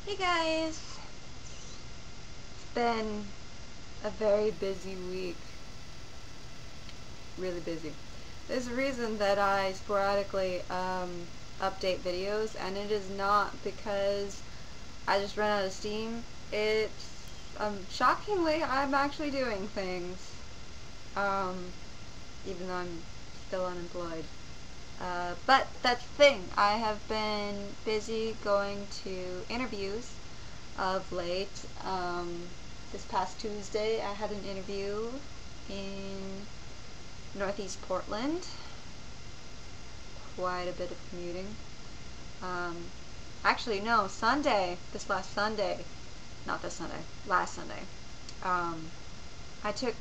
Hey guys! It's been a very busy week. Really busy. There's a reason that I sporadically update videos, and it is not because I just ran out of steam. It's, shockingly, I'm actually doing things. Even though I'm still unemployed. But that's the thing. I have been busy going to interviews of late. This past Tuesday I had an interview in Northeast Portland. Quite a bit of commuting. Actually no, Sunday, this last Sunday, not this Sunday, last Sunday, I took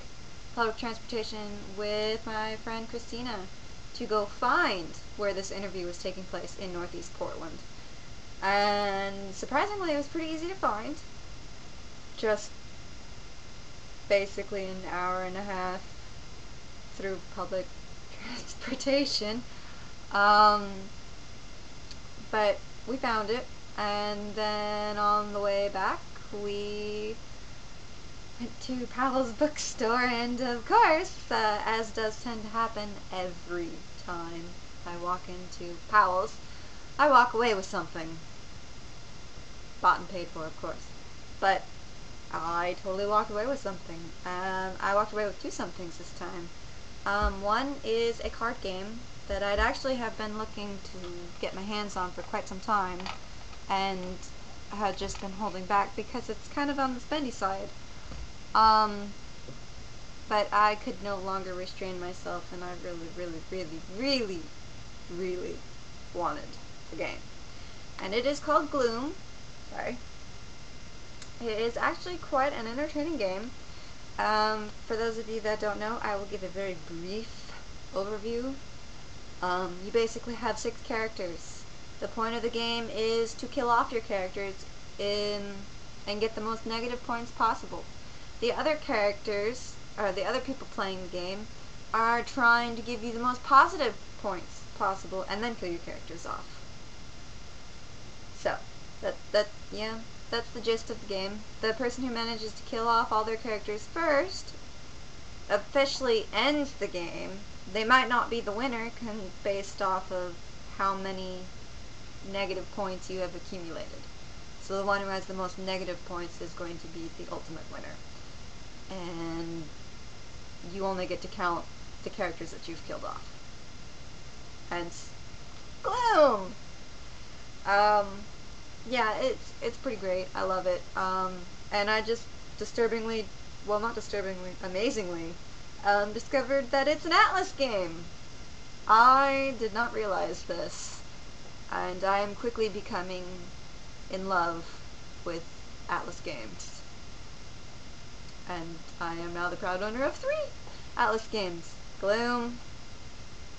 public transportation with my friend Christina to go find where this interview was taking place in Northeast Portland. And surprisingly, it was pretty easy to find. Just basically an hour and a half through public transportation. But we found it, and then on the way back, we went to Powell's bookstore, and of course, as does tend to happen every time I walk into Powell's, I walk away with something. Bought and paid for, of course. But I totally walked away with something. I walked away with two somethings this time. One is a card game that I'd actually have been looking to get my hands on for quite some time, and I had just been holding back because it's kind of on the spendy side. But I could no longer restrain myself, and I really wanted the game. And it is called Gloom. Sorry. It is actually quite an entertaining game. For those of you that don't know, I will give a very brief overview. You basically have 6 characters. The point of the game is to kill off your characters and get the most negative points possible. The other characters, or the other people playing the game, are trying to give you the most positive points possible and then kill your characters off. So, that's the gist of the game. The person who manages to kill off all their characters first officially ends the game. They might not be the winner based off of how many negative points you have accumulated. So the one who has the most negative points is going to be the ultimate winner. And you only get to count the characters that you've killed off. Hence, Gloom! Yeah, it's pretty great. I love it. And I just amazingly, discovered that it's an Atlas game. I did not realize this, and I am quickly becoming in love with Atlas games. And I am now the proud owner of 3 Atlas games. Gloom,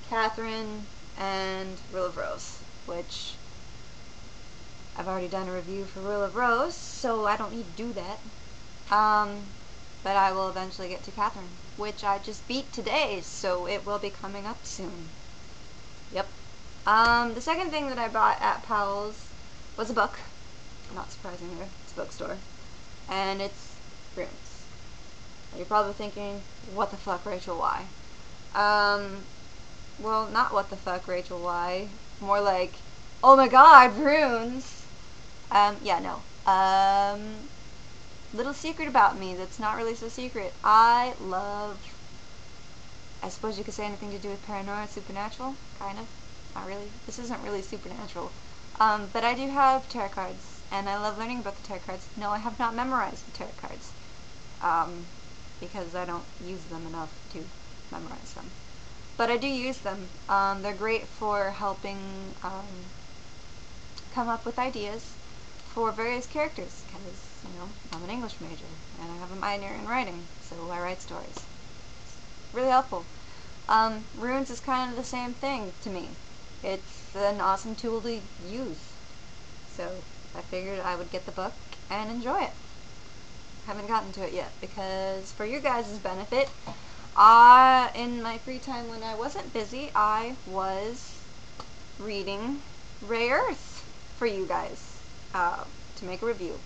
Catherine, and Rule of Rose, which I've already done a review for Rule of Rose, so I don't need to do that. But I will eventually get to Catherine, which I just beat today, so it will be coming up soon. Yep. The second thing that I bought at Powell's was a book. Not surprisingly, it's a bookstore. And it's Runes. You're probably thinking, what the fuck, Rachel, why? Well, not what the fuck, Rachel, why? More like, oh my god, Runes! Yeah, no. Little secret about me that's not really so secret. I suppose you could say anything to do with paranoia, supernatural, kind of. Not really. This isn't really supernatural. But I do have tarot cards, and I love learning about the tarot cards. No, I have not memorized the tarot cards. Because I don't use them enough to memorize them. But I do use them. They're great for helping come up with ideas for various characters, because, you know, I'm an English major, and I have a minor in writing, so I write stories. It's really helpful. Runes is kind of the same thing to me. It's an awesome tool to use. So I figured I would get the book and enjoy it. Haven't gotten to it yet, because for your guys' benefit, in my free time when I wasn't busy, I was reading Rayearth for you guys. to make a review.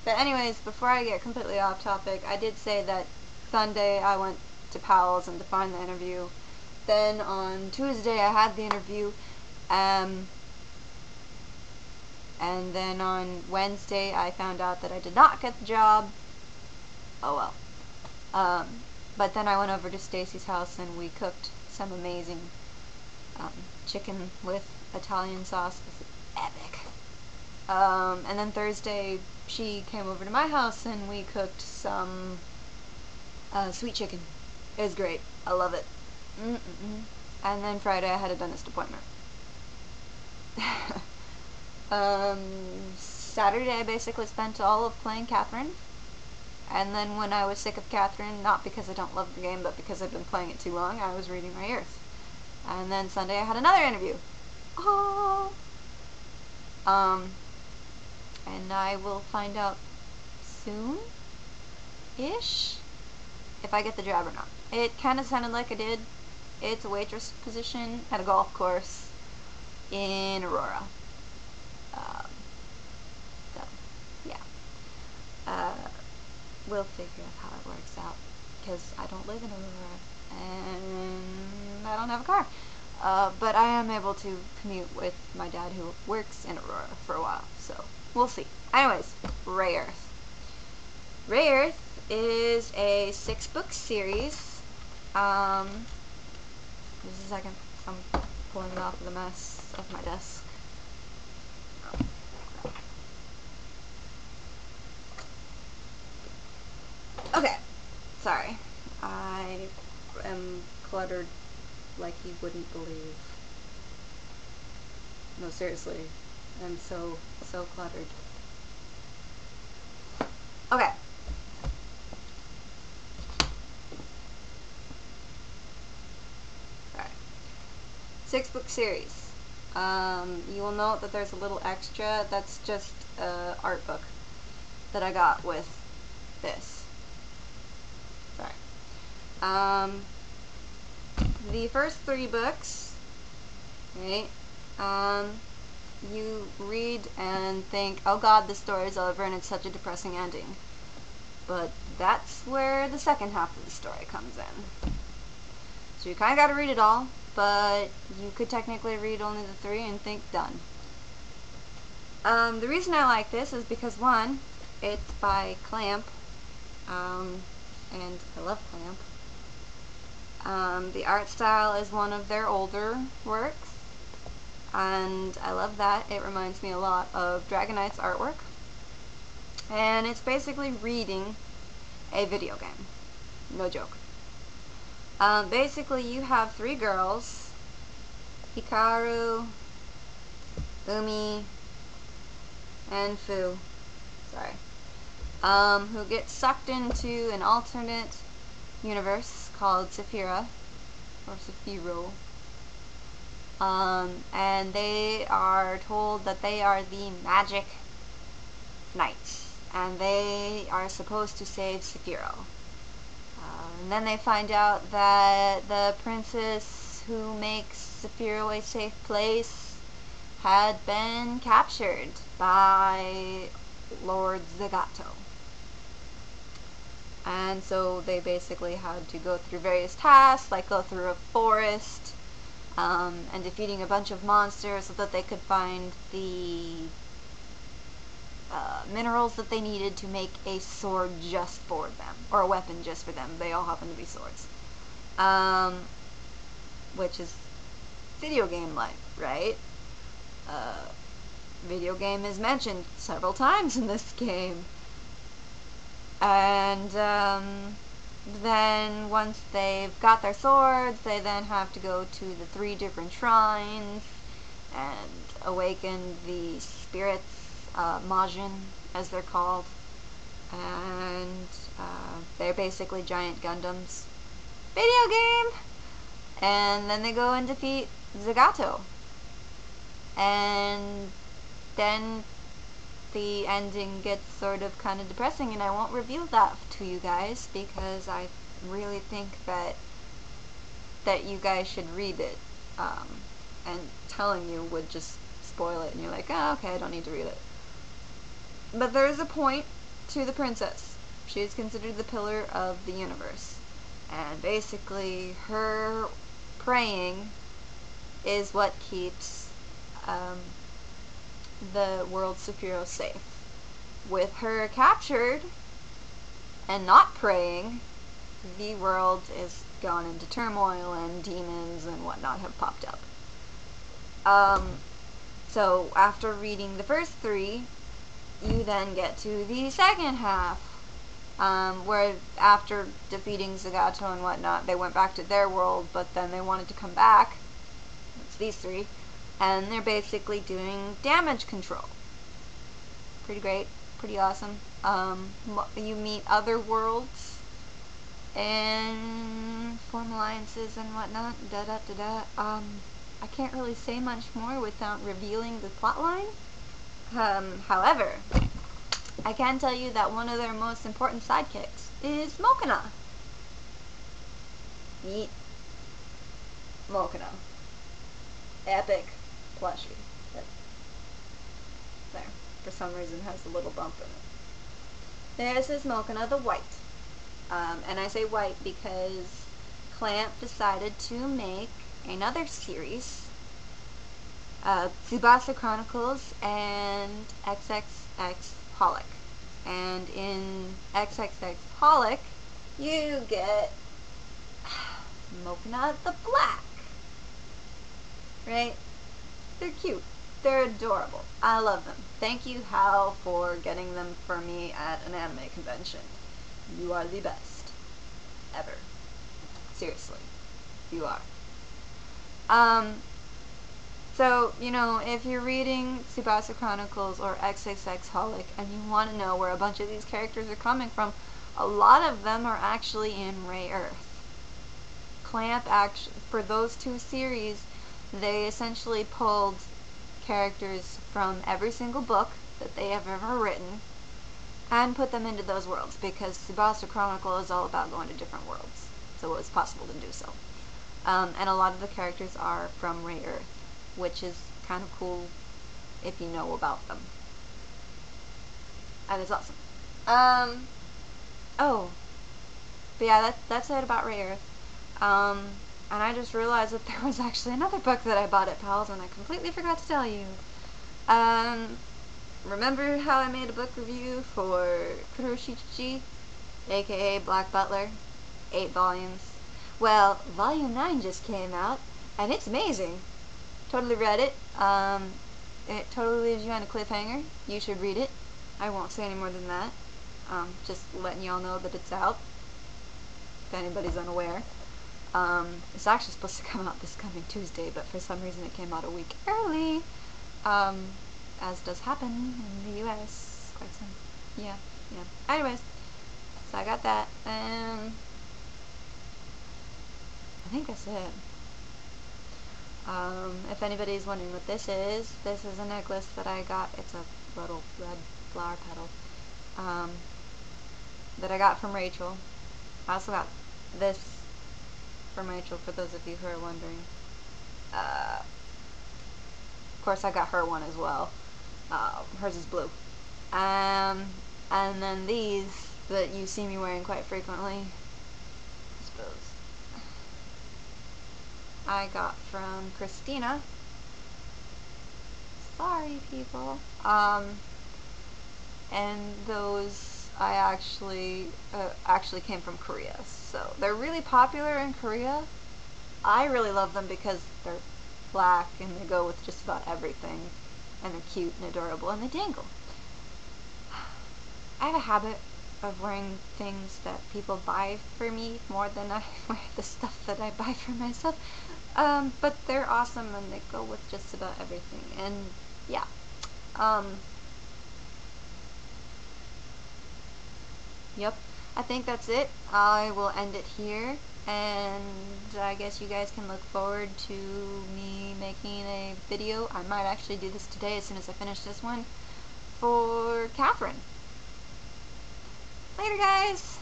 But anyways, before I get completely off topic, I did say that Sunday I went to Powell's and to find the interview. Then on Tuesday I had the interview, and then on Wednesday I found out that I did not get the job. Oh well. But then I went over to Stacy's house and we cooked some amazing chicken with Italian sauce. It was epic. And then Thursday she came over to my house and we cooked some sweet chicken. It was great. I love it. And then Friday I had a dentist appointment. Saturday I basically spent all of playing Catherine. And then when I was sick of Catherine, not because I don't love the game, but because I've been playing it too long, I was reading Rayearth. And then Sunday I had another interview. Oh! And I will find out soon-ish if I get the job or not. It kind of sounded like I did. It's a waitress position at a golf course in Aurora. So, yeah. We'll figure out how it works out, because I don't live in Aurora, and I don't have a car. But I am able to commute with my dad, who works in Aurora, for a while, so we'll see. Anyways, Rayearth. Rayearth is a 6-book series. Just a second, I'm pulling it off of the mess of my desk. Okay, sorry. I am cluttered like you wouldn't believe. No, seriously. I'm so cluttered. Okay. Alright. 6-book series. You will note that there's a little extra. That's just an art book that I got with this. Sorry. The first 3 books, right, you read and think, oh god, this story's over and it's such a depressing ending. But that's where the second half of the story comes in. So you kinda gotta read it all, but you could technically read only the 3 and think, done. The reason I like this is because, one, it's by Clamp, and I love Clamp. The art style is one of their older works, and I love that. It reminds me a lot of Dragon Knight's artwork, and it's basically reading a video game. No joke. Basically you have 3 girls, Hikaru, Umi, and Fu, who get sucked into an alternate universe called Saphira, or Saphiro, and they are told that they are the magic knights, and they are supposed to save Saphiro. And then they find out that the princess who makes Saphiro a safe place had been captured by Lord Zagato. And so they basically had to go through various tasks, like go through a forest, and defeating a bunch of monsters so that they could find the minerals that they needed to make a sword just for them, or a weapon just for them. They all happen to be swords. Which is video game-like, right? Video game is mentioned several times in this game. And then once they've got their swords, they then have to go to the 3 different shrines and awaken the spirits, Majin, as they're called. And they're basically giant Gundams. Video game! And then they go and defeat Zagato. And then the ending gets sort of kind of depressing, and I won't reveal that to you guys because I really think that you guys should read it, and telling you would just spoil it, and you're like, oh, okay, I don't need to read it. But there is a point to the princess. She is considered the pillar of the universe. And basically, her praying is what keeps the world Sephiroth safe. With her captured and not praying, the world is gone into turmoil, and demons and whatnot have popped up. So after reading the first 3, you then get to the second half, where after defeating Zagato and whatnot, they went back to their world, but then they wanted to come back. It's these 3, and they're basically doing damage control. Pretty great, pretty awesome. You meet other worlds and form alliances and whatnot. I can't really say much more without revealing the plotline. However, I can tell you that one of their most important sidekicks is Mokana. Meet Mokana. Epic plushie. That there, for some reason, has a little bump in it. This is Mokana the White. And I say white because Clamp decided to make another series, Tsubasa Chronicles and XXX Holic. And in XXX Holic, you get Mokana the Black. Right? They're cute. They're adorable. I love them. Thank you, Hal, for getting them for me at an anime convention. You are the best. Ever. Seriously. You are. So, you know, if you're reading Tsubasa Chronicles or XXX Holic and you want to know where a bunch of these characters are coming from, a lot of them are actually in Rayearth. Clamp, for those 2 series, they essentially pulled characters from every single book that they have ever written and put them into those worlds, because Tsubasa Chronicle is all about going to different worlds, so it was possible to do so. And a lot of the characters are from Rayearth, which is kind of cool if you know about them. And it's awesome. Oh. But yeah, that's it about Rayearth. And I just realized that there was actually another book that I bought at Pal's, and I completely forgot to tell you. Remember how I made a book review for Kuroshichi, aka Black Butler? 8 volumes. Well, volume 9 just came out, and it's amazing. Totally read it. It totally leaves you on a cliffhanger. You should read it. I won't say any more than that. Just letting y'all know that it's out, if anybody's unaware. It's actually supposed to come out this coming Tuesday, but for some reason it came out a week early, as does happen in the US quite some. Yeah. Anyways, so I got that, and I think that's it. If anybody's wondering what this is a necklace that I got. It's a little red flower petal, that I got from Rachel. I also got this from Rachel, for those of you who are wondering. Of course, I got her one as well. Hers is blue. And then these that you see me wearing quite frequently, I suppose, I got from Christina. Sorry, people. And those I actually came from Korea. So they're really popular in Korea. I really love them because they're black and they go with just about everything, and they're cute and adorable, and they dangle. I have a habit of wearing things that people buy for me more than I wear the stuff that I buy for myself. But they're awesome and they go with just about everything, and yeah. Yep, I think that's it. I will end it here, and I guess you guys can look forward to me making a video. I might actually do this today as soon as I finish this one, for Catherine. Later, guys!